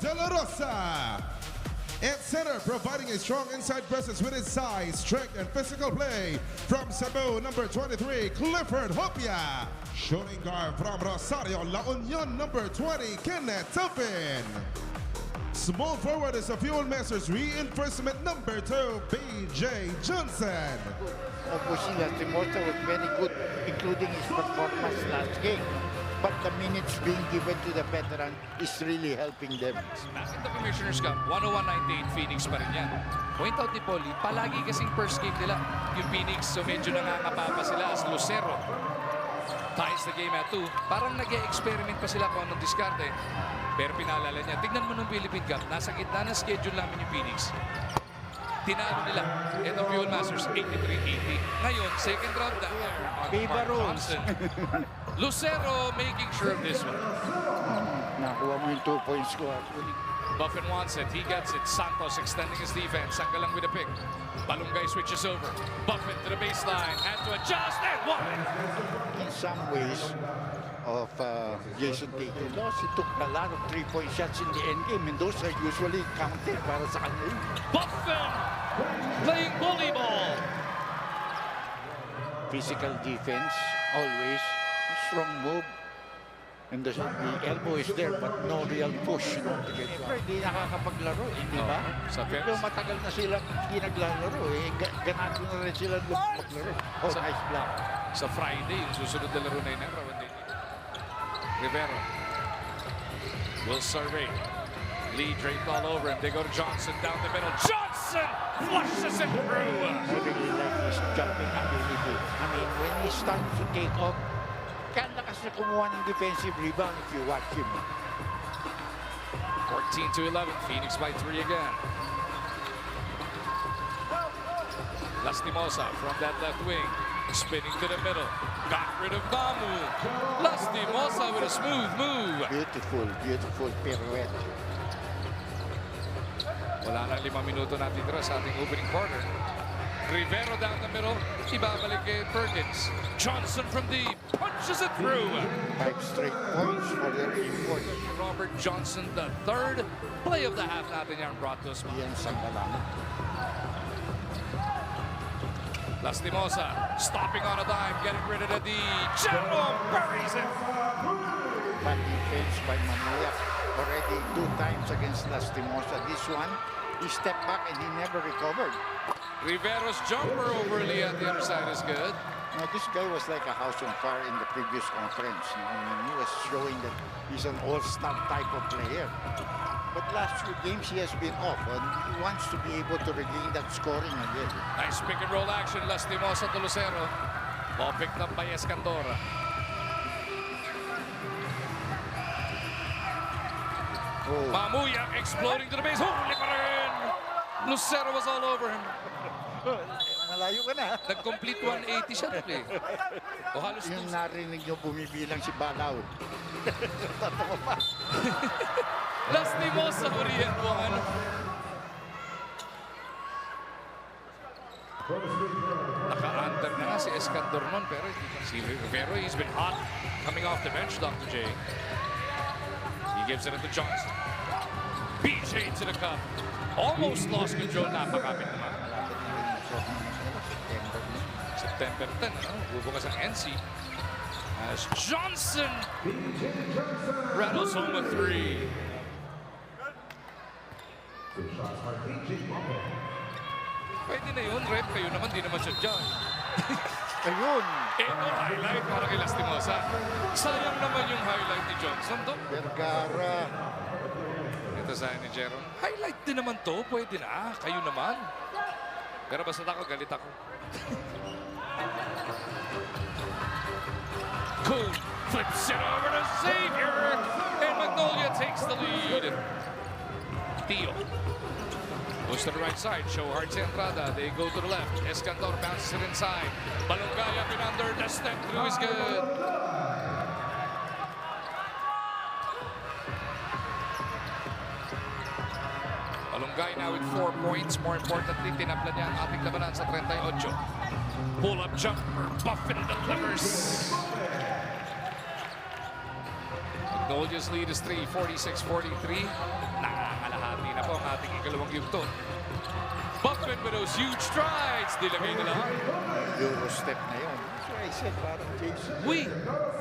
De La Rosa. At center, providing a strong inside presence with his size, strength, and physical play. From Cebu, number 23, Clifford Hopia. Shooting guard from Rosario, La Union, number 20, Kenneth Tupin. Small forward is a Fuel Masters reinforcement number 2, BJ Johnson. Obviously, Lastimosa was very good, including his performance last game. But the minutes being given to the veteran is really helping them. Back in the Commissioner's Cup, 101-98 Phoenix pa rin yan. Point out ni Polly, palagi kasing first game nila. Yung Phoenix, so medyo nangangapa pa sila as Lucero ties the game at 2. Parang nag-e-experiment pa sila kung anong diskarte. Pero pinaalala niya, tignan mo ng Philippine Cup, nasa gitna ng schedule namin yung Phoenix. Tinalo nila. Ito Fuel Masters, 83-80. Ngayon, second round na. Viva Johnson. Lucero making sure of this one. Nakuha mo yung 2 points ko actually. Buffin wants it. He gets it. Santos extending his defense. Sanggalang with a pick. Balungay switches over. Buffin to the baseline. Had to adjust and one. In some ways of Jason Tatum loss, he took a lot of 3-point shots in the end game, and those are usually counted para sa kanya. Buffin playing volleyball. Physical defense, always. Strong move. And the elbow is there, but no real push. Siyempre, hindi nakakapaglaro, di ba? Sa fair. Pero matagal na silang hindi naglalaro. Ganado na rin sila maglaro. Oh, nice block. Sa Friday, yung susunod na laro na yun. Rivera will survey. Lee draped all over him. They go to Johnson down the middle. Johnson flushes it through. I really like his jumping ability. I mean, when he starts to take off, kaya lakas na kumuha ng defensive rebound if you watch him. 14-11. Phoenix by 3 again. Lastimosa from that left wing. Spinning to the middle. Got rid of Mamu. Lastimosa with a smooth move. Beautiful, beautiful pirouette. Wala na 5 minuto natitira sa ating opening quarter. Rivero down the middle. Ibabalik kay Perkins. Johnson from deep. Punches it through. 5 straight points for their import. Robert Johnson, the third play of the half natin yan brought to us. Iyan Sanggalang. Lastimosa stopping on a dime, getting rid of the D. Jerome buries it. Bad defense by Mamuyak. Already 2 times against Lastimosa. This one, he stepped back and he never recovered. Rivero's jumper over Lee at the other side is good. Now, this guy was like a house on fire in the previous conference. I mean, he was showing that he's an all-star type of player. But last few games, he has been off, and he wants to be able to regain that scoring again. Nice pick and roll action. Lastimosa to Lucero. Ball picked up by Escandora. Oh, Mamuyak exploding to the base. Huli pa rin! Lucero was all over him. malayo ka na. Nag-complete 180 siya tuloy. O halos Yung narinig nyo, bumibilang si Balaw. Totoo pa. Lastimosa orientuhan. Naka-under na nga si Escandor nun, pero si Rivero, he's been hot coming off the bench, Dr. J. He gives it to Johnson. BJ to the cup. Almost lost control. Napakapit naman. September 10, ano? Bubukas ang NC. As Johnson rattles home a 3. Pwede na yun, Rep. Kayo naman, di naman siya dyan. Ayun. Ito, highlight para kay Lastimosa. Sayang naman yung highlight ni Johnson to. Vergara. Ito sa ni Jeron. Highlight din naman to. Pwede na. Kayo naman. Pero basta ako, galit ako. Cool. Flips it over to Xavier. And Magnolia takes the lead. Theo. Goes to the right side. Show hard to Entrada. They go to the left. Escandor bounces it inside. Balungay up and under. The step through is good. Balungay now with 4 points. More importantly, tinapla niya ang ating labanan sa 38. Pull-up jumper. Buffin the Clippers. Magnolia's lead is 3, 46-43. Nakakalahati na po ang ating ikalawang yugto. Buffin with those huge strides. Dilagay nila. Euro step na yun. That's why I said, parang Jason. We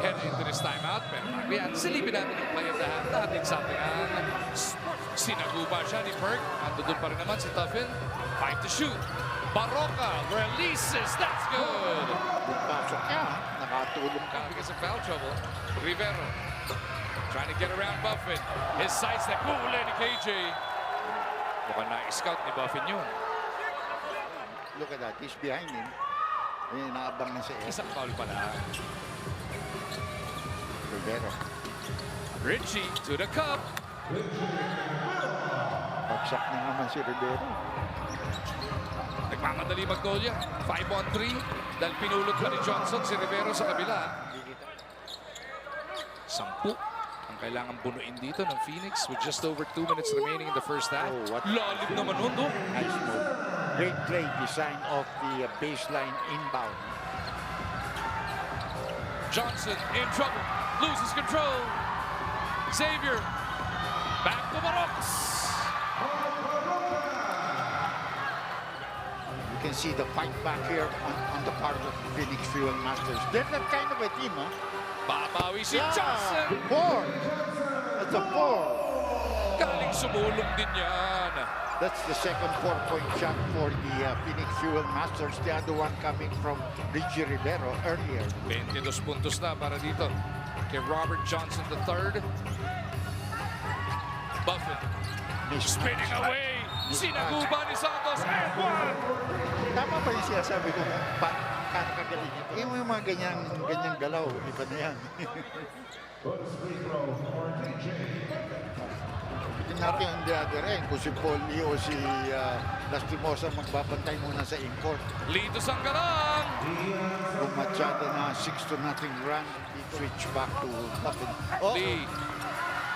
head into this timeout. Pero yan, silipin natin yung play of the half natin sa ating sinaguba siya ni Perk. Andun pa rin naman si Tuffin. 5 to shoot. Barroca releases. That's good. Pagpasok niya, nakatulong ka. Because of foul trouble. Rivero trying to get around Buffin. His sidestep. Huli ni KJ. Mukhang na-scout ni Buffin yun. Look at that, he's behind him. Ayun, naabang na si Ed. Isang foul pala. Rivero. Richie to the cup. Pagsak na naman si Rivero. Nagmamadali Magnolia. 5-on-3. Dahil pinulot pa ni Johnson si Rivero sa kabila. 10 ang kailangan bunuin dito ng Phoenix with just over 2 minutes remaining in the first half. Oh, what- Lalim naman nun, no? Nice move. Great play, design of the baseline inbound. Johnson in trouble. Loses control. Xavier. Back to Barox. You can see the fight back here on the part of Phoenix Fuel Masters. They're that kind of a team, huh? Babawi si Johnson. 4. That's a 4. Galing sumulong din yan. That's the second 4-point shot for the Phoenix Fuel Masters. The other one coming from Richie Rivero earlier. 22 puntos na para dito kay Robert Johnson III. Buffin spinning away. Sinaguba ni Santos and one. Tama ba yung sinasabi ko? Kakagaling ito. Yung mga ganyang galaw, iba na yan. Tingnan natin ang the other end. Kung si Pauli o si Lastimosa magbabantay muna sa import. Lito Sanggalang. Kung Machado na 6-0 run, he switch back to Buffin. Oh, Lee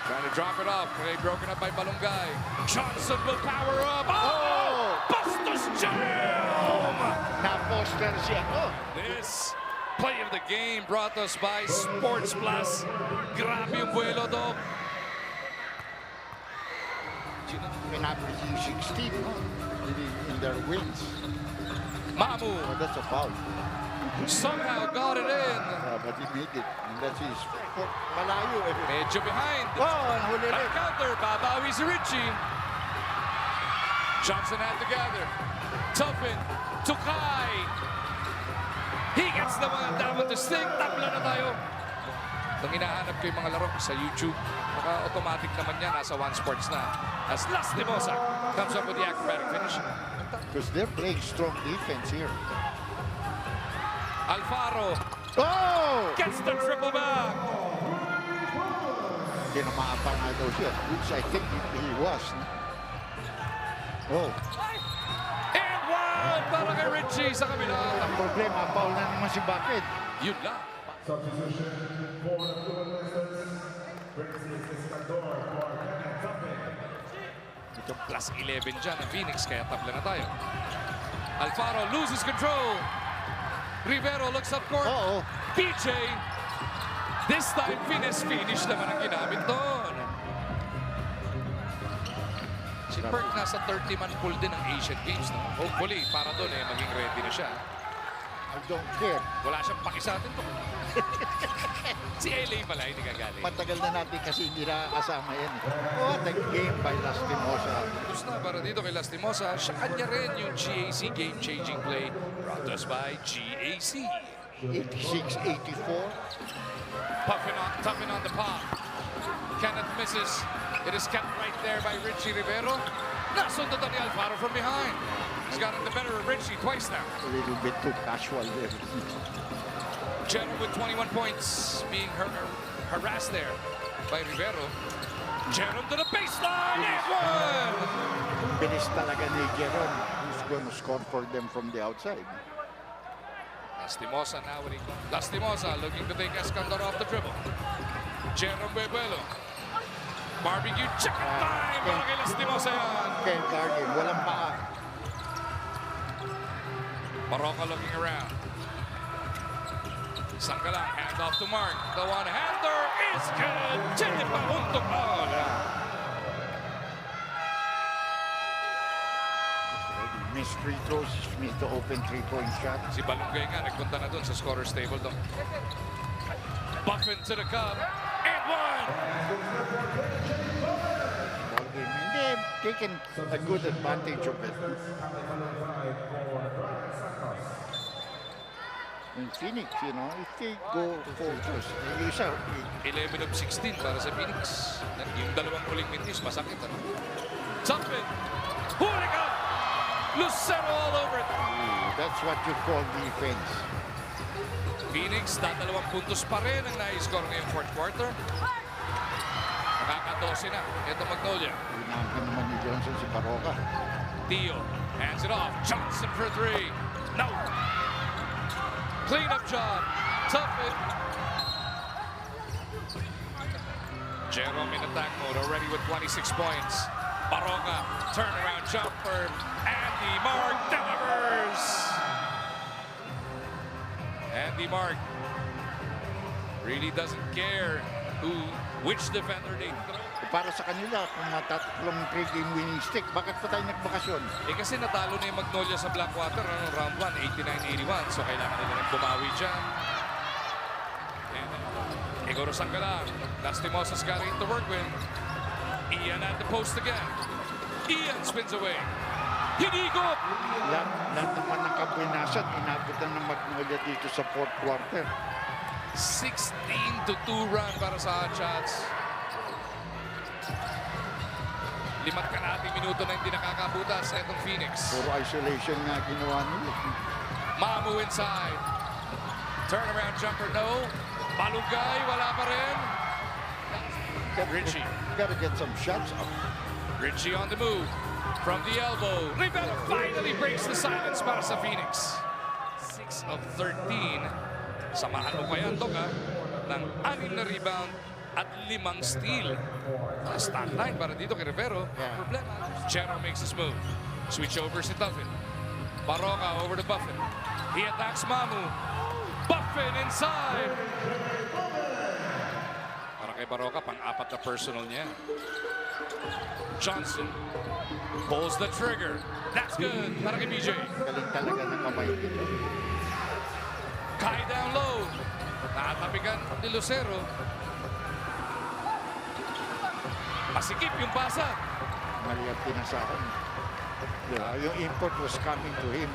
trying to drop it off. Okay, broken up by Balungay. Johnson will power up. Oh! Bustos Jam! na-poster siya. Oh, This play of the game brought us by Sports Plus. Grabe yung buwelo, Dog. average yung 16 in their wins. Mamu Oh, that's a foul. somehow got it in. But he made it. And that's his malayo. Medyo behind. Oh, nahuli Back ulit. counter, babawi si Richie. Johnson had to gather. Tuffin to Kai. He gets the one down with the stick. Tabla na tayo. Kung hinahanap ko yung mga laro sa YouTube, automatic naman yan. Nasa One Sports na. As Lastimosa comes up with the acrobatic finish. Because they're playing strong defense here. Alfaro Oh! gets the triple back. Kinamaapang na daw siya, which I think he was. Oh, And one para kay Richie sa kabila. ang problema, foul na naman si Bakit. Yun lang. Substitution for the Fluid Blasters. Brings the Pescador for Kenneth Tuffin. Ito plus 11 dyan ang Phoenix, kaya tabla na tayo. Alfaro loses control. Rivero looks up court. Oo. PJ. This time, finish naman ang ginamit doon. Si Perk nasa 30-man pool din ng Asian Games. No? Hopefully, para doon maging ready na siya. I don't care. Wala siyang paki sa atin to. Si LA pala, hindi gagaling. Matagal na natin kasi hindi nakakasama yan. What a game by Lastimosa. Tapos na para dito kay Lastimosa, siya kanya rin yung GAC game-changing play brought to us by GAC. 86-84. Tuffin on the pop. Kenneth misses. It is kept right there by Richie Rivero. Nasundan ni Alfaro from behind. He's gotten the better of Richie twice now. A little bit too casual there. Jerome with 21 points being harassed there by Rivero. Jerome to the baseline and one! Bilis talaga ni Jerome, who's going to score for them from the outside. Lastimosa now when he Lastimosa looking to take Escandar off the dribble. Jerome Buebuelo. Barbecue chicken time! Para kay Lastimosa yan. Ken Cargin, walang paa. Barroca looking around. Sanggalang, hand off to Mark. The one-hander is good. Jenny pa untuk bola. Miss free throws, missed the open three-point shot. Si Balungay nga, nagpunta na doon sa scorer's table doon. Buffin to the cup. And one! Ball game. And they've taken a good advantage of it. In Phoenix, you know, if they go focus, isa, 11 of 16 para sa Phoenix. Yung dalawang huling minutes, masakit. Ano? Tumpin! Huli ka! Lucero all over it. that's what you call defense. Phoenix, dadalawang puntos pa rin ang nai-score ngayong fourth quarter. Nakaka-12 na. Ito Magnolia. Pinangkin naman ni Johnson si Baroka. Dio hands it off. Johnson for three. No. Cleanup job. Tough it. Jerome in attack mode already with 26 points. Baroka, turnaround jumper. Andy Mark delivers. Andy Mark really doesn't care which defender they throw. Para sa kanila, kung matatatlong 3-game winning streak, bakit pa tayo nagbakasyon? Eh kasi natalo na yung Magnolia sa Blackwater noong round 1, 89-81. So kailangan nila nang bumawi dyan. Igor Sanggalang. Lastimosa's got it to work with. Ian at the post again. Ian spins away. Hinigop! Lahat naman ng kabinasan, inabutan ng Magnolia dito sa fourth quarter. 16-2 run para sa Hotshots. 5 kalahating minuto na hindi nakakabutas sa itong Phoenix. Puro isolation nga ginawa nila. Mamu inside. Turnaround jumper, no. Balugay, wala pa rin. Richie. Gotta get some shots up. Richie on the move. From the elbow. Rivera finally breaks the silence para sa Phoenix. 6 of 13. Samahan mo pa yan, Dok, ha? Ng 6 na rebound at 5 steal. Stat line para dito kay Rivero. Yeah. Problema. Chero makes his move. Switch over si Buffin. Baroka over to Buffin. He attacks Mamu. Buffin inside. Para kay Baroka, pang-apat na personal niya. Johnson pulls the trigger. That's good. Para kay BJ. Galing talaga ng kamay dito. Kai down low. Nakatapigan ni Lucero. Masikip yung pasa. Mali ang pinasahan. Yeah, yung import was coming to him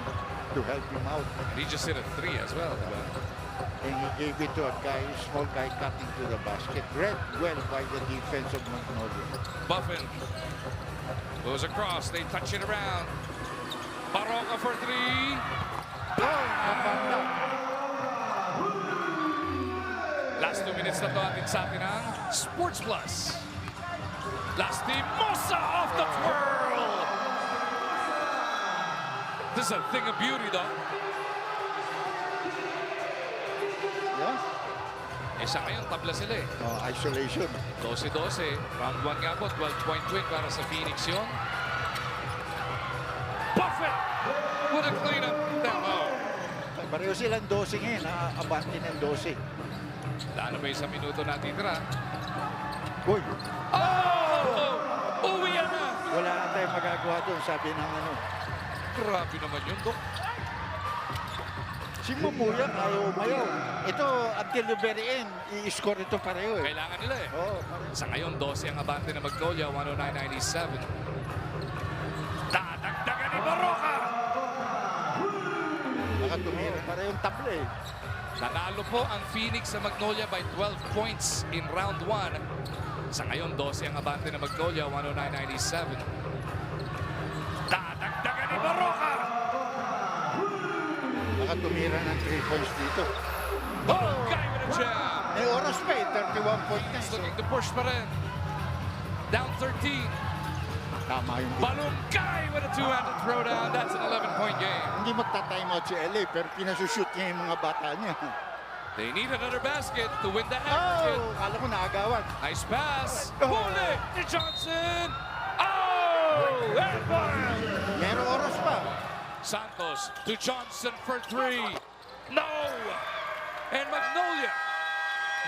to help him out. He just hit a 3 as well. Diba? And he gave it to a guy, small guy cutting to the basket. Read well by the defense of Magnolia. Buffin goes across. They touch it around. Baroka for 3. Oh, napanda. Last 2 minutes na to atin sa atin ang Sports Plus. Last team, Mosa off the twirl. This is a thing of beauty, though. Yeah. Eh, sa ngayon, tabla sila eh. Oh, isolation. 12-12. Round 1 nga po, 12-point win para sa Phoenix yun. Buffett with a cleanup. Pareho silang 12 ngayon. Abante ng 12. Lalo ba yung sa minuto natitira? Uy, Oh! Uwi yan na! wala na tayong magagawa doon, sabi ng ano. Grabe naman yun, Dok. Si Mamuyan, ayaw umayaw. Ito, until the very end, i-score ito pareho eh. Kailangan nila eh. Oh, pareho. Sa ngayon, 12 ang abante na Magnolia, 109-97. Dadagdagan ni Baroka! Baka tumira pareho yung table eh. Nanalo po ang Phoenix sa Magnolia by 12 points in round 1. Sa ngayon, 12 ang abante na Magnolia, 109-97. Dadagdagan ni Baroka! Baka tumira ng 3 points dito. Oh, guy with a jam! May oras pa eh, 31 points na. He's looking to push pa rin. Down 13. Tama yung Balungay with a two-handed throwdown. That's an 11-point game. Hindi magta-timeout si LA, pero pinasushoot niya yung mga bata niya. They need another basket to win the aggregate. Oh, kala mo naagawan. Nice pass. Oh. Huli to Johnson. Oh! And one. Merong oras pa. Santos to Johnson for 3. No! And Magnolia,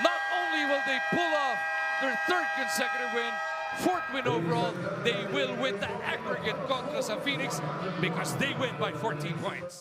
not only will they pull off their third consecutive win, fourth win overall, they will win the aggregate contra sa Phoenix because they win by 14 points.